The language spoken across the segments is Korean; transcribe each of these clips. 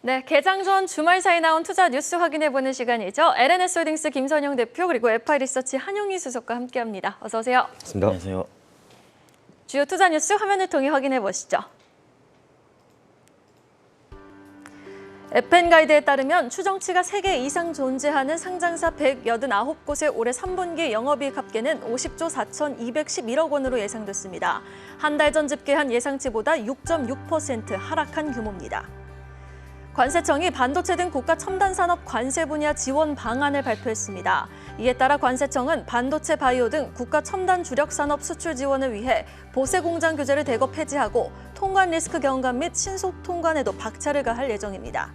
네, 개장 전 주말 사이 나온 투자 뉴스 확인해보는 시간이죠. LNS홀딩스 김선영 대표 그리고 FI리서치 한용희 수석과 함께합니다. 어서 오세요. 반갑습니다. 안녕하세요. 주요 투자 뉴스 화면을 통해 확인해보시죠. FN가이드에 따르면 추정치가 3개 이상 존재하는 상장사 189곳의 올해 3분기 영업이익 합계는 50조 4,211억 원으로 예상됐습니다. 한 달 전 집계한 예상치보다 6.6% 하락한 규모입니다. 관세청이 반도체 등 국가 첨단 산업 관세 분야 지원 방안을 발표했습니다. 이에 따라 관세청은 반도체, 바이오 등 국가 첨단 주력 산업 수출 지원을 위해 보세 공장 규제를 대거 폐지하고 통관 리스크 경감 및 신속 통관에도 박차를 가할 예정입니다.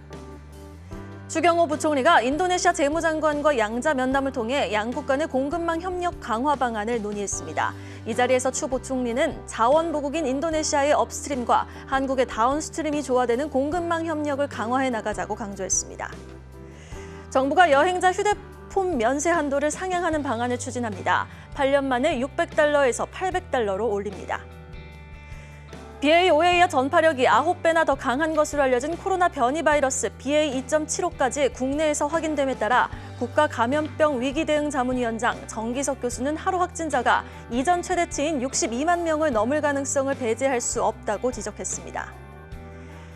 추경호 부총리가 인도네시아 재무장관과 양자 면담을 통해 양국 간의 공급망 협력 강화 방안을 논의했습니다. 이 자리에서 추 부총리는 자원보국인 인도네시아의 업스트림과 한국의 다운스트림이 조화되는 공급망 협력을 강화해 나가자고 강조했습니다. 정부가 여행자 휴대폰 면세 한도를 상향하는 방안을 추진합니다. 8년 만에 600달러에서 800달러로 올립니다. BA.5에 이어 전파력이 9배나 더 강한 것으로 알려진 코로나 변이 바이러스 BA.2.75까지 국내에서 확인됨에 따라 국가감염병 위기대응자문위원장 정기석 교수는 하루 확진자가 이전 최대치인 62만 명을 넘을 가능성을 배제할 수 없다고 지적했습니다.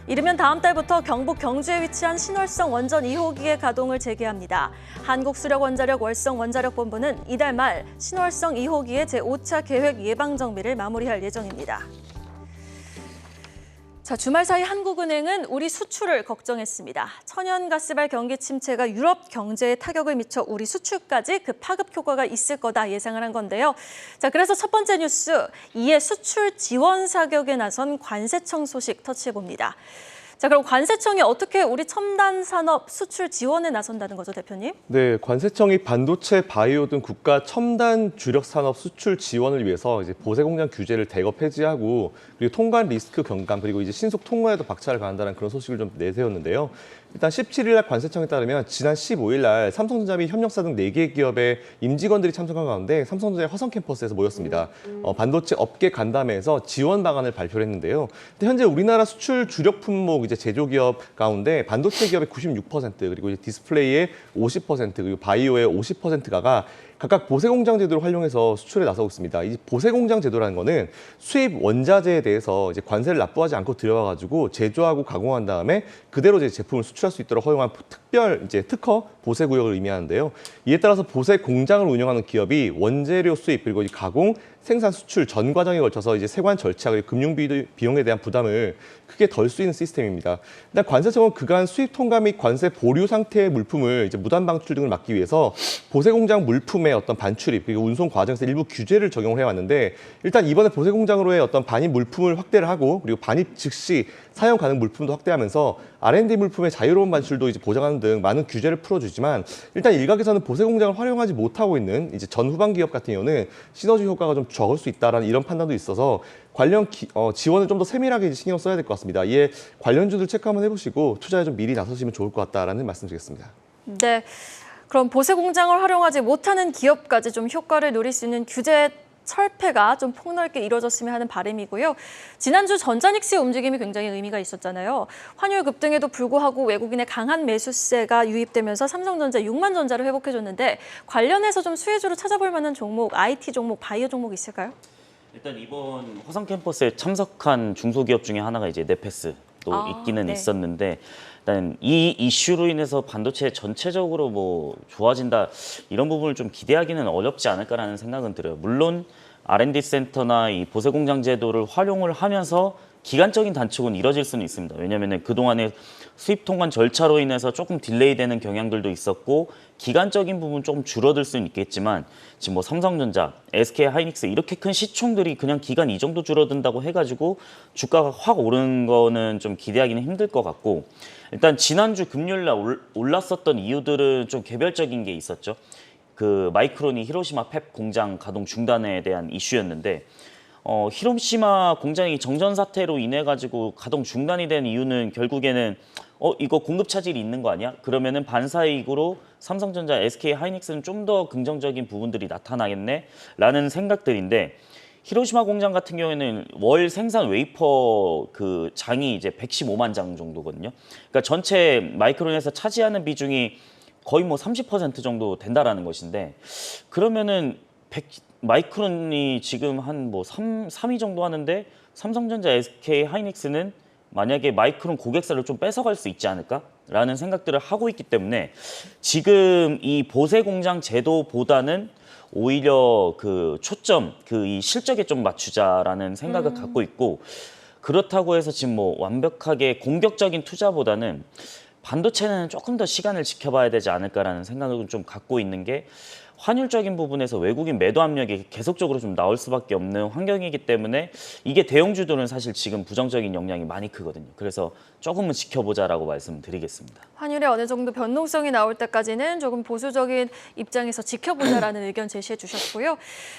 이르면 다음 달부터 경북 경주에 위치한 신월성 원전 2호기의 가동을 재개합니다. 한국수력원자력 월성원자력본부는 이달 말 신월성 2호기의 제5차 계획 예방정비를 마무리할 예정입니다. 자, 주말 사이 한국은행은 우리 수출을 걱정했습니다. 천연가스발 경기 침체가 유럽 경제에 타격을 미쳐 우리 수출까지 그 파급 효과가 있을 거다 예상을 한 건데요. 자, 그래서 첫 번째 뉴스, 이에 수출 지원 사격에 나선 관세청 소식 터치해봅니다. 자, 그럼 관세청이 어떻게 우리 첨단 산업 수출 지원에 나선다는 거죠, 대표님? 네, 관세청이 반도체, 바이오 등 국가 첨단 주력 산업 수출 지원을 위해서 이제 보세 공장 규제를 대거 폐지하고 그리고 통관 리스크 경감 그리고 이제 신속 통과에도 박차를 가한다는 그런 소식을 좀 내세웠는데요. 일단 17일 날 관세청에 따르면 지난 15일 날 삼성전자 및 협력사 등 4개 기업의 임직원들이 참석한 가운데 삼성전자의 화성 캠퍼스에서 모였습니다. 반도체 업계 간담회에서 지원 방안을 발표를 했는데요. 근데 현재 우리나라 수출 주력 품목 이제 제조기업 가운데 반도체 기업의 96% 그리고 이제 디스플레이의 50% 그리고 바이오의 50%가 각각 보세 공장 제도를 활용해서 수출에 나서고 있습니다. 이 보세 공장 제도라는 거는 수입 원자재에 대해서 이제 관세를 납부하지 않고 들여와가지고 제조하고 가공한 다음에 그대로 이제 제품을 수출할 수 있도록 허용한 특별 이제 특허 보세 구역을 의미하는데요. 이에 따라서 보세 공장을 운영하는 기업이 원재료 수입 그리고 가공, 생산, 수출 전 과정에 걸쳐서 이제 세관 절차 그리고 금융 비용에 대한 부담을 크게 덜 수 있는 시스템입니다. 일단 관세청은 그간 수입 통과 및 관세 보류 상태의 물품을 이제 무단 방출 등을 막기 위해서 보세 공장 물품의 어떤 반출입 그리고 운송 과정에서 일부 규제를 적용을 해왔는데 일단 이번에 보세 공장으로의 어떤 반입 물품을 확대를 하고 그리고 반입 즉시 사용 가능 물품도 확대하면서 R&D 물품의 자유로운 반출도 이제 보장하는 등 많은 규제를 풀어주지만 일단 일각에서는 보세 공장을 활용하지 못하고 있는 이제 전후반 기업 같은 경우는 시너지 효과가 좀 적을 수 있다라는 이런 판단도 있어서 관련 지원을 좀 더 세밀하게 신경 써야 될 것 같습니다. 이에 관련주들 체크 한번 해보시고 투자에 좀 미리 나서시면 좋을 것 같다라는 말씀드리겠습니다. 네, 그럼 보세 공장을 활용하지 못하는 기업까지 좀 효과를 누릴 수 있는 규제 철폐가 좀 폭넓게 이루어졌으면 하는 바람이고요. 지난주 전자닉스의 움직임이 굉장히 의미가 있었잖아요. 환율 급등에도 불구하고 외국인의 강한 매수세가 유입되면서 삼성전자 6만 전자를 회복해줬는데 관련해서 좀 수혜주로 찾아볼 만한 종목, IT 종목, 바이오 종목 있을까요? 일단 이번 화성 캠퍼스에 참석한 중소기업 중에 하나가 이제 네페스도 있기는 네. 있었는데 일단 이 이슈로 인해서 반도체 전체적으로 뭐 좋아진다 이런 부분을 좀 기대하기는 어렵지 않을까라는 생각은 들어요. 물론 R&D 센터나 이 보세 공장 제도를 활용을 하면서 기간적인 단축은 이뤄질 수는 있습니다. 왜냐하면 그동안에 수입 통관 절차로 인해서 조금 딜레이되는 경향들도 있었고 기간적인 부분 조금 줄어들 수는 있겠지만 지금 뭐 삼성전자, SK 하이닉스 이렇게 큰 시총들이 그냥 기간 이 정도 줄어든다고 해가지고 주가가 확 오르는 거는 좀 기대하기는 힘들 것 같고 일단 지난주 금요일 날 올랐었던 이유들은 좀 개별적인 게 있었죠. 그 마이크론이 히로시마 팹 공장 가동 중단에 대한 이슈였는데 히로시마 공장이 정전 사태로 인해 가지고 가동 중단이 된 이유는 결국에는 이거 공급 차질이 있는 거 아니야? 그러면은 반사이익으로 삼성전자, SK 하이닉스는 좀 더 긍정적인 부분들이 나타나겠네? 라는 생각들인데 히로시마 공장 같은 경우에는 월 생산 웨이퍼 그 장이 이제 115만 장 정도거든요. 그러니까 전체 마이크론에서 차지하는 비중이 거의 뭐 30% 정도 된다라는 것인데, 그러면은 마이크론이 지금 한 뭐 3위 정도 하는데 삼성전자, SK 하이닉스는 만약에 마이크론 고객사를 좀 뺏어갈 수 있지 않을까라는 생각들을 하고 있기 때문에 지금 이 보세 공장 제도보다는 오히려 그 초점, 그 이 실적에 좀 맞추자라는 생각을 갖고 있고, 그렇다고 해서 지금 뭐 완벽하게 공격적인 투자보다는 반도체는 조금 더 시간을 지켜봐야 되지 않을까라는 생각을 좀 갖고 있는 게, 환율적인 부분에서 외국인 매도 압력이 계속적으로 좀 나올 수밖에 없는 환경이기 때문에 이게 대형주들은 사실 지금 부정적인 영향이 많이 크거든요. 그래서 조금은 지켜보자라고 말씀드리겠습니다. 환율에 어느 정도 변동성이 나올 때까지는 조금 보수적인 입장에서 지켜보자라는 의견 제시해 주셨고요.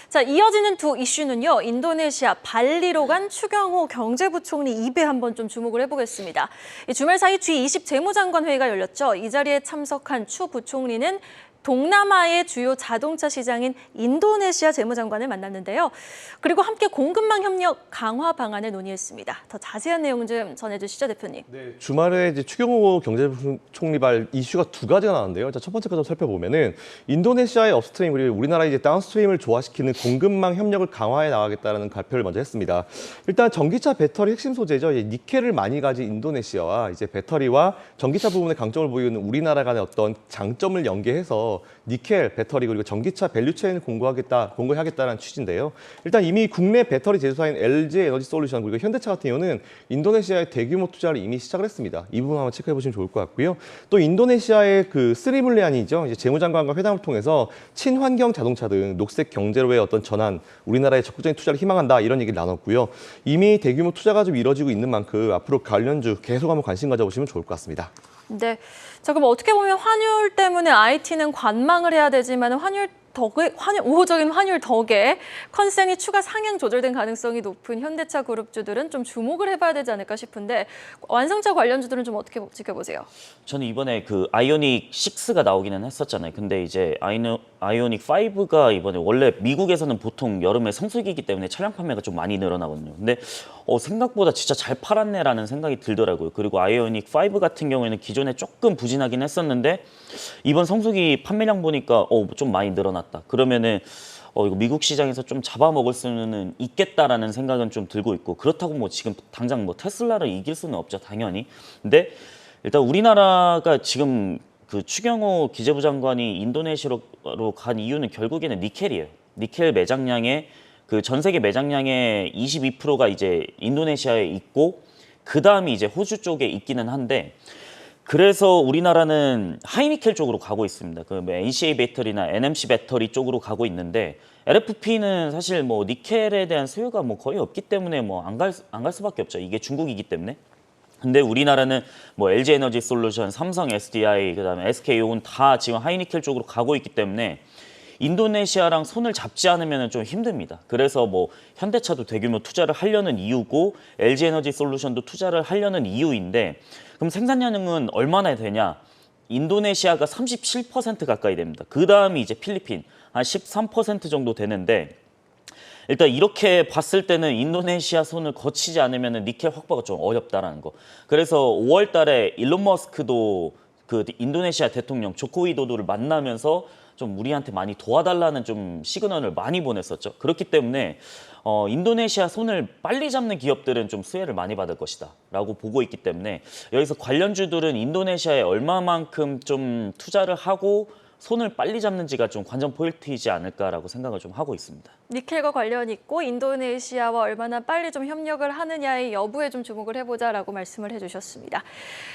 자, 이어지는 두 이슈는요. 인도네시아 발리로 간 추경호 경제부총리 입에 한번 좀 주목을 해보겠습니다. 이 주말 사이 G20 재무장관 회의가 열렸죠. 이 자리에 참석한 추 부총리는 동남아의 주요 자동차 시장인 인도네시아 재무장관을 만났는데요. 그리고 함께 공급망 협력 강화 방안을 논의했습니다. 더 자세한 내용 좀 전해주시죠, 대표님. 네, 주말에 이제 추경호 경제부총리발 이슈가 두 가지가 나왔는데요. 자, 첫 번째 거 살펴보면은 인도네시아의 업스트림 그리고 우리나라 이제 다운스트림을 조화시키는 공급망 협력을 강화해 나가겠다는 발표를 먼저 했습니다. 일단 전기차 배터리 핵심 소재죠. 니켈을 많이 가진 인도네시아와 이제 배터리와 전기차 부분에 강점을 보이는 우리나라 간의 어떤 장점을 연계해서 니켈, 배터리 그리고 전기차 밸류체인을 공고하겠다는 취지인데요. 일단 이미 국내 배터리 제조사인 LG 에너지 솔루션 그리고 현대차 같은 경우는 인도네시아에 대규모 투자를 이미 시작을 했습니다. 이 부분 한번 체크해 보시면 좋을 것 같고요. 또 인도네시아의 그 스리 물리안이죠. 이제 재무장관과 회담을 통해서 친환경 자동차 등 녹색 경제로의 어떤 전환, 우리나라의 적극적인 투자를 희망한다 이런 얘기를 나눴고요. 이미 대규모 투자가 좀 이뤄지고 있는 만큼 앞으로 관련주 계속 한번 관심 가져보시면 좋을 것 같습니다. 네. 자, 그럼 어떻게 보면 환율 때문에 IT는 관망을 해야 되지만 우호적인 환율 덕에 컨센이 추가 상향 조절된 가능성이 높은 현대차 그룹주들은 좀 주목을 해봐야 되지 않을까 싶은데 완성차 관련주들은 좀 어떻게 지켜보세요? 저는 이번에 그 아이오닉 6가 나오기는 했었잖아요. 근데 이제 아이오닉 5가 이번에 원래 미국에서는 보통 여름에 성수기이기 때문에 차량 판매가 좀 많이 늘어나거든요. 근데 생각보다 진짜 잘 팔았네라는 생각이 들더라고요. 그리고 아이오닉 5 같은 경우에는 기존에 조금 부진하긴 했었는데 이번 성수기 판매량 보니까 좀 많이 늘어났다. 그러면은 이거 미국 시장에서 좀 잡아먹을 수는 있겠다라는 생각은 좀 들고 있고, 그렇다고 뭐 지금 당장 뭐 테슬라를 이길 수는 없죠, 당연히. 근데 일단 우리나라가 지금 그 추경호 기재부 장관이 인도네시아로 간 이유는 결국에는 니켈이에요. 니켈 매장량의 그 전 세계 매장량의 22%가 이제 인도네시아에 있고 그 다음이 이제 호주 쪽에 있기는 한데, 그래서 우리나라는 하이니켈 쪽으로 가고 있습니다. 그 NCA 배터리나 NMC 배터리 쪽으로 가고 있는데 LFP는 사실 뭐 니켈에 대한 수요가 뭐 거의 없기 때문에 뭐 안 갈 수밖에 없죠. 이게 중국이기 때문에. 근데 우리나라는 뭐 LG 에너지 솔루션, 삼성 SDI, 그다음에 SK온 다 지금 하이니켈 쪽으로 가고 있기 때문에 인도네시아랑 손을 잡지 않으면 좀 힘듭니다. 그래서 뭐 현대차도 대규모 투자를 하려는 이유고 LG 에너지 솔루션도 투자를 하려는 이유인데, 그럼 생산량은 얼마나 되냐? 인도네시아가 37% 가까이 됩니다. 그 다음이 이제 필리핀 한 13% 정도 되는데, 일단 이렇게 봤을 때는 인도네시아 손을 거치지 않으면 니켈 확보가 좀 어렵다라는 거. 그래서 5월 달에 일론 머스크도 그 인도네시아 대통령 조코 위도도를 만나면서 좀 우리한테 많이 도와달라는 좀 시그널을 많이 보냈었죠. 그렇기 때문에 인도네시아 손을 빨리 잡는 기업들은 좀 수혜를 많이 받을 것이다 라고 보고 있기 때문에 여기서 관련주들은 인도네시아에 얼마만큼 좀 투자를 하고 손을 빨리 잡는지가 좀 관전 포인트이지 않을까라고 생각을 좀 하고 있습니다. 니켈과 관련 있고 인도네시아와 얼마나 빨리 좀 협력을 하느냐의 여부에 좀 주목을 해보자라고 말씀을 해주셨습니다.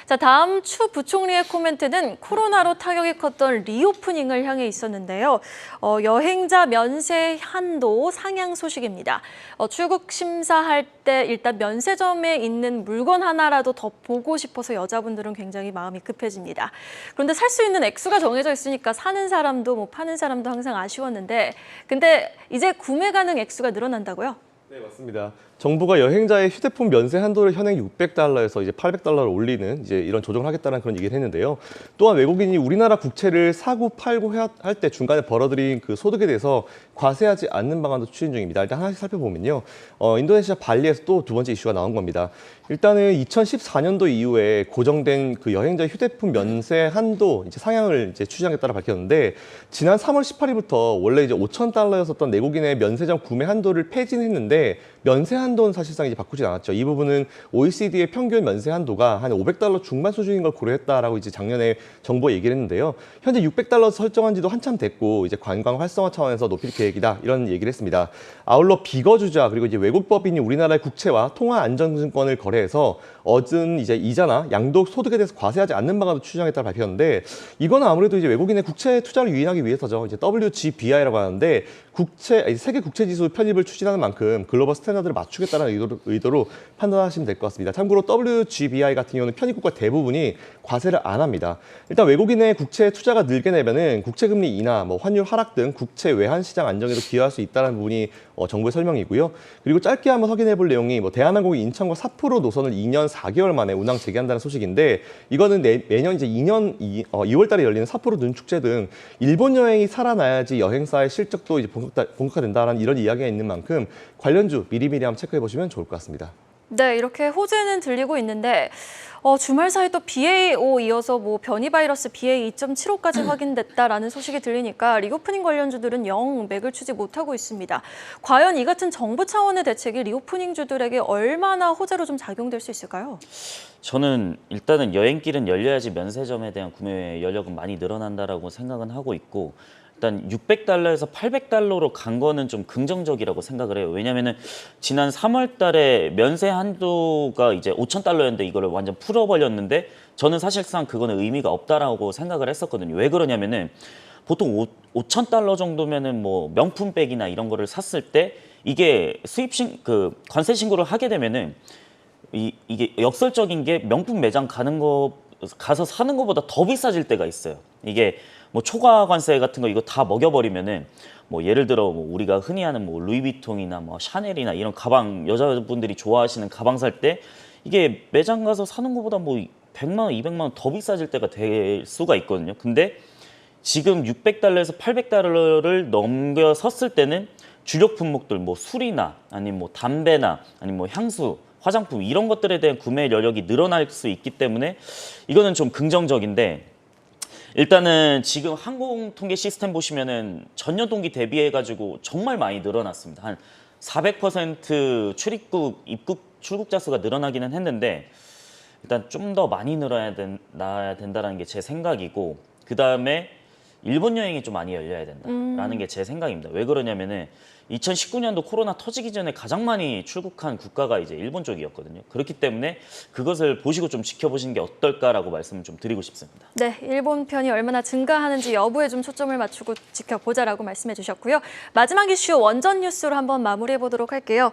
자, 다음 추 부총리의 코멘트는 코로나로 타격이 컸던 리오프닝을 향해 있었는데요. 여행자 면세 한도 상향 소식입니다. 출국 심사할 때 일단 면세점에 있는 물건 하나라도 더 보고 싶어서 여자분들은 굉장히 마음이 급해집니다. 그런데 살 수 있는 액수가 정해져 있으니까 사는 사람도 뭐 파는 사람도 항상 아쉬웠는데, 근데 이제 구매 가능 액수가 늘어난다고요? 네, 맞습니다. 정부가 여행자의 휴대폰 면세 한도를 현행 600달러에서 이제 800달러로 올리는 이제 이런 조정을 하겠다는 그런 얘기를 했는데요. 또한 외국인이 우리나라 국채를 사고 팔고 할 때 중간에 벌어들인 그 소득에 대해서 과세하지 않는 방안도 추진 중입니다. 일단 하나씩 살펴보면요. 인도네시아 발리에서 또 두 번째 이슈가 나온 겁니다. 일단은 2014년도 이후에 고정된 그 여행자 휴대폰 면세 한도 이제 상향을 이제 추진하겠다고 밝혔는데 지난 3월 18일부터 원래 이제 5,000달러였었던 내국인의 면세점 구매 한도를 폐지했는데 면세 한도는 사실상 이제 바꾸지 않았죠. 이 부분은 OECD의 평균 면세 한도가 한 500달러 중반 수준인 걸 고려했다라고 이제 작년에 정부가 얘기를 했는데요. 현재 600달러 설정한 지도 한참 됐고 이제 관광 활성화 차원에서 높일 계획이다 이런 얘기를 했습니다. 아울러 비거주자 그리고 이제 외국 법인이 우리나라의 국채와 통화 안정증권을 거래해서 얻은 이제 이자나 양도 소득에 대해서 과세하지 않는 방안도 추진하겠다고 밝혔는데 이거는 아무래도 이제 외국인의 국채 투자를 유인하기 위해서죠. 이제 WGBI라고 하는데 세계 국채 지수 편입을 추진하는 만큼 글로벌 스탠다드를 맞추겠다는 의도로 판단하시면 될 것 같습니다. 참고로 WGBI 같은 경우는 편입국가 대부분이 과세를 안 합니다. 일단 외국인의 국채 투자가 늘게 되면은 국채 금리 인하, 뭐 환율 하락 등 국채 외환 시장 안정에도 기여할 수 있다는 부분이 정부의 설명이고요. 그리고 짧게 한번 확인해 볼 내용이 뭐 대한항공이 인천과 삿포로 노선을 2년 4개월 만에 운항 재개한다는 소식인데 이거는 매년 이제 2월 달에 열리는 삿포로 눈축제 등 일본 여행이 살아나야지 여행사의 실적도 이제 본격화된다라는 이런 이야기가 있는 만큼 관련주 미리미리 한번 체크해 보시면 좋을 것 같습니다. 네, 이렇게 호재는 들리고 있는데 주말 사이 또 BA.5 이어서 뭐 변이 바이러스 BA.2.75까지 확인됐다라는 소식이 들리니까 리오프닝 관련주들은 영 맥을 추지 못하고 있습니다. 과연 이 같은 정부 차원의 대책이 리오프닝주들에게 얼마나 호재로 좀 작용될 수 있을까요? 저는 일단은 여행길은 열려야지 면세점에 대한 구매 여력은 많이 늘어난다라고 생각은 하고 있고 일단 600달러에서 800달러로 간 거는 좀 긍정적이라고 생각을 해요. 왜냐면은 지난 3월 달에 면세 한도가 이제 5,000달러였는데 이거를 완전 풀어버렸는데 저는 사실상 그거는 의미가 없다라고 생각을 했었거든요. 왜 그러냐면은 보통 5,000달러 정도면은 뭐 명품백이나 이런 거를 샀을 때 이게 관세 신고를 하게 되면은 이게 역설적인 게 명품 매장 가서 사는 것보다 더 비싸질 때가 있어요. 이게 뭐 초과 관세 같은 거 이거 다 먹여버리면은 뭐 예를 들어 뭐 우리가 흔히 하는 뭐 루이비통이나 뭐 샤넬이나 이런 가방 여자분들이 좋아하시는 가방 살 때 이게 매장 가서 사는 것보다 뭐 100만 원, 200만 원 더 비싸질 때가 될 수가 있거든요. 근데 지금 600달러에서 800달러를 넘겨섰을 때는 주력 품목들 뭐 술이나 아니면 뭐 담배나 아니면 뭐 향수 화장품 이런 것들에 대한 구매 여력이 늘어날 수 있기 때문에 이거는 좀 긍정적인데 일단은 지금 항공통계 시스템 보시면은 전년 동기 대비해 가지고 정말 많이 늘어났습니다. 한 400% 출국자 수가 늘어나기는 했는데 일단 좀 더 많이 늘어나야 된다라는 게 제 생각이고 그다음에 일본 여행이 좀 많이 열려야 된다라는 게 제 생각입니다. 왜 그러냐면은 2019년도 코로나 터지기 전에 가장 많이 출국한 국가가 이제 일본 쪽이었거든요. 그렇기 때문에 그것을 보시고 좀 지켜보시는 게 어떨까라고 말씀을 좀 드리고 싶습니다. 네, 일본 편이 얼마나 증가하는지 여부에 좀 초점을 맞추고 지켜보자라고 말씀해 주셨고요. 마지막 이슈 원전 뉴스로 한번 마무리해 보도록 할게요.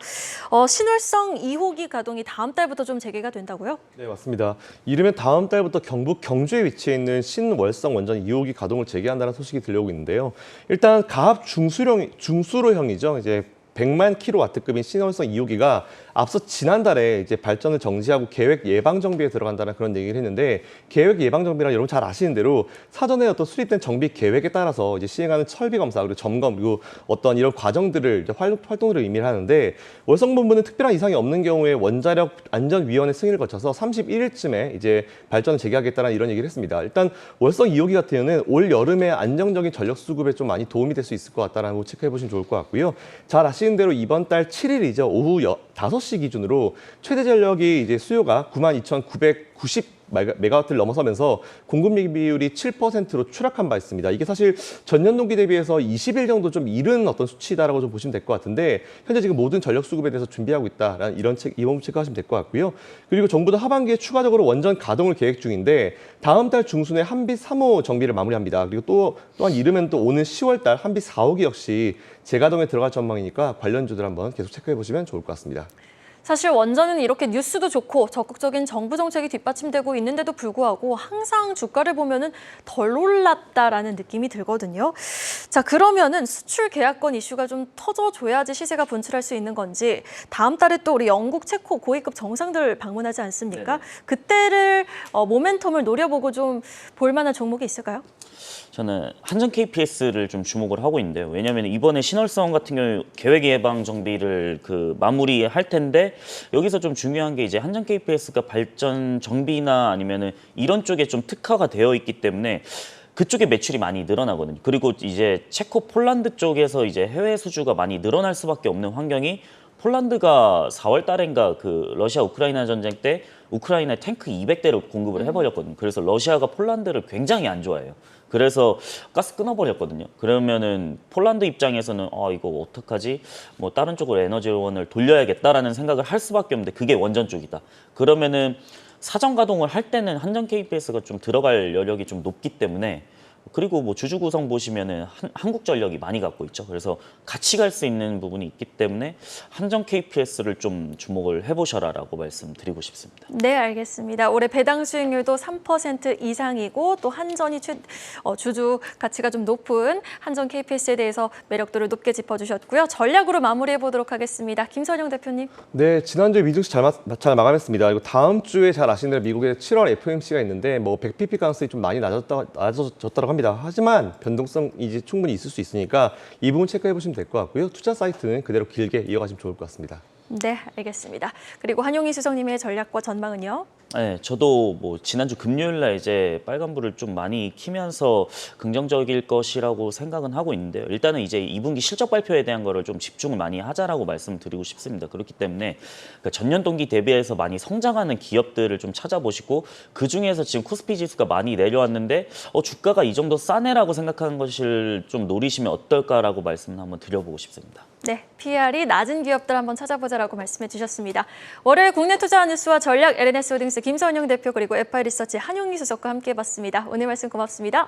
신월성 2호기 가동이 다음 달부터 좀 재개가 된다고요? 네, 맞습니다. 이르면 다음 달부터 경북 경주에 위치해 있는 신월성 원전 2호기 가동을 재개한다는 소식이 들려오고 있는데요. 일단 가압 중수로형이죠. 이제 100만 킬로와트급인 신월성 2호기가 앞서 지난달에 이제 발전을 정지하고 계획 예방 정비에 들어간다는 그런 얘기를 했는데 계획 예방 정비란 여러분 잘 아시는 대로 사전에 어떤 수립된 정비 계획에 따라서 이제 시행하는 철비 검사 그리고 점검 그리고 어떤 이런 과정들을 이제 활동들을 의미를 하는데 월성본부는 특별한 이상이 없는 경우에 원자력 안전위원회 승인을 거쳐서 31일쯤에 이제 발전을 재개하겠다는 이런 얘기를 했습니다. 일단 월성 2호기 같은 경우는 올 여름에 안정적인 전력 수급에 좀 많이 도움이 될 수 있을 것 같다는 거 체크해 보시면 좋을 것 같고요. 잘 아시는 대로 이번 달 7일이죠. 오후 5시 기준으로 최대 전력이 이제 수요가 92,990 메가와트를 넘어서면서 공급력 비율이 7%로 추락한 바 있습니다. 이게 사실 전년 동기 대비해서 20일 정도 좀 이른 어떤 수치다라고 좀 보시면 될 것 같은데 현재 지금 모든 전력 수급에 대해서 준비하고 있다라는 이번 체크하시면 될 것 같고요. 그리고 정부도 하반기에 추가적으로 원전 가동을 계획 중인데 다음 달 중순에 한빛 3호 정비를 마무리합니다. 그리고 또한 이르면 또 오는 10월 달 한빛 4호기 역시 재가동에 들어갈 전망이니까 관련주들 한번 계속 체크해 보시면 좋을 것 같습니다. 사실 원전은 이렇게 뉴스도 좋고 적극적인 정부 정책이 뒷받침되고 있는데도 불구하고 항상 주가를 보면은 덜 올랐다라는 느낌이 들거든요. 자, 그러면은 수출 계약권 이슈가 좀 터져줘야지 시세가 분출할 수 있는 건지 다음 달에 또 우리 영국, 체코 고위급 정상들 방문하지 않습니까? 네네. 그때를 모멘텀을 노려보고 좀 볼만한 종목이 있을까요? 저는 한전 KPS를 좀 주목을 하고 있는데요. 왜냐하면 이번에 신월성 같은 경우 계획 예방 정비를 마무리할 텐데 여기서 좀 중요한 게 이제 한전 KPS가 발전 정비나 아니면은 이런 쪽에 좀 특화가 되어 있기 때문에 그쪽에 매출이 많이 늘어나거든요. 그리고 이제 체코, 폴란드 쪽에서 이제 해외 수주가 많이 늘어날 수밖에 없는 환경이 폴란드가 4월 달인가 러시아 우크라이나 전쟁 때 우크라이나에 탱크 200대를 공급을 해버렸거든요. 그래서 러시아가 폴란드를 굉장히 안 좋아해요. 그래서 가스 끊어버렸거든요. 그러면은 폴란드 입장에서는 이거 어떡하지? 뭐 다른 쪽으로 에너지원을 돌려야겠다라는 생각을 할 수밖에 없는데 그게 원전 쪽이다. 그러면은 사전 가동을 할 때는 한전 KPS가 좀 들어갈 여력이 좀 높기 때문에 그리고 뭐 주주 구성 보시면은 한국전력이 많이 갖고 있죠. 그래서 같이 갈 수 있는 부분이 있기 때문에 한전 KPS를 좀 주목을 해보셔라라고 말씀드리고 싶습니다. 네, 알겠습니다. 올해 배당 수익률도 3% 이상이고 또 한전이 주주 가치가 좀 높은 한전 KPS에 대해서 매력도를 높게 짚어주셨고요. 전략으로 마무리해 보도록 하겠습니다. 김선영 대표님. 네, 지난주에 미증시 잘 마감했습니다. 그리고 다음 주에 잘 아시는 대로 미국의 7월 FOMC가 있는데 뭐 100pp 가능성이 좀 많이 낮아졌다고 합니다. 하지만 변동성이 이제 충분히 있을 수 있으니까 이 부분 체크해 보시면 될 것 같고요. 투자 사이트는 그대로 길게 이어가시면 좋을 것 같습니다. 네, 알겠습니다. 그리고 한용희 수석님의 전략과 전망은요? 네, 저도 뭐 지난주 금요일 날 이제 빨간불을 좀 많이 키면서 긍정적일 것이라고 생각은 하고 있는데요. 일단은 이제 2분기 실적 발표에 대한 거를 좀 집중을 많이 하자라고 말씀드리고 싶습니다. 그렇기 때문에 전년 동기 대비해서 많이 성장하는 기업들을 좀 찾아보시고 그 중에서 지금 코스피 지수가 많이 내려왔는데 주가가 이 정도 싸네라고 생각하는 것을 좀 노리시면 어떨까라고 말씀을 한번 드려보고 싶습니다. 네, PR이 낮은 기업들 한번 찾아보자라고 말씀해 주셨습니다. 월요일 국내 투자 뉴스와 전략 LNS홀딩스 김선영 대표 그리고 FI리서치 한용희 수석과 함께해봤습니다. 오늘 말씀 고맙습니다.